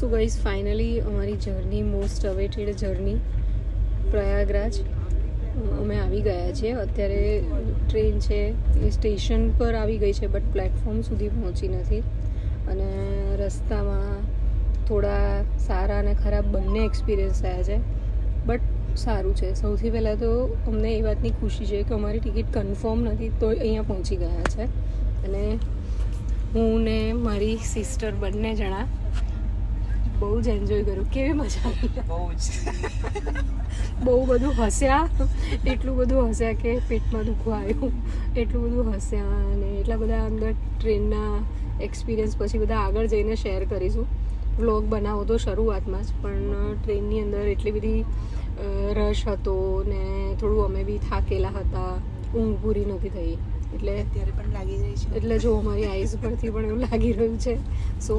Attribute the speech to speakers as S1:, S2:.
S1: So guys finally અમારી journey most awaited journey Prayagraj અમે આવી ગયા છીએ. અત્યારે ટ્રેન છે એ સ્ટેશન પર આવી ગઈ છે બટ પ્લેટફોર્મ સુધી પહોંચી નથી. અને રસ્તામાં થોડા સારા અને ખરાબ બંને એક્સપિરિયન્સ થયા છે બટ સારું છે. સૌથી પહેલાં તો અમને એ વાતની ખુશી છે કે અમારી ટિકિટ કન્ફર્મ નથી તો અહીંયા પહોંચી ગયા છે. અને હું ને મારી સિસ્ટર બંને જણા બહુ જ એન્જોય કર્યું. કેવી મજા આવી, બહુ બધું હસ્યા, એટલું બધું હસ્યા કે પેટમાં દુખવા આવ્યું, એટલું બધું હસ્યા. અને એટલા બધા અંદર ટ્રેનના એક્સપિરિયન્સ પછી બધા આગળ જઈને શેર કરીશું. વ્લોગ બનાવો તો શરૂઆતમાં જ, પણ ટ્રેનની અંદર એટલી બધી રશ હતો ને થોડું અમે બી થાકેલા હતા, ઊંઘ પૂરી નહોતી થઈ એટલે
S2: અત્યારે પણ લાગી જાય છે.
S1: એટલે જો અમારી આઈઝ પરથી પણ એવું લાગી રહ્યું છે. સો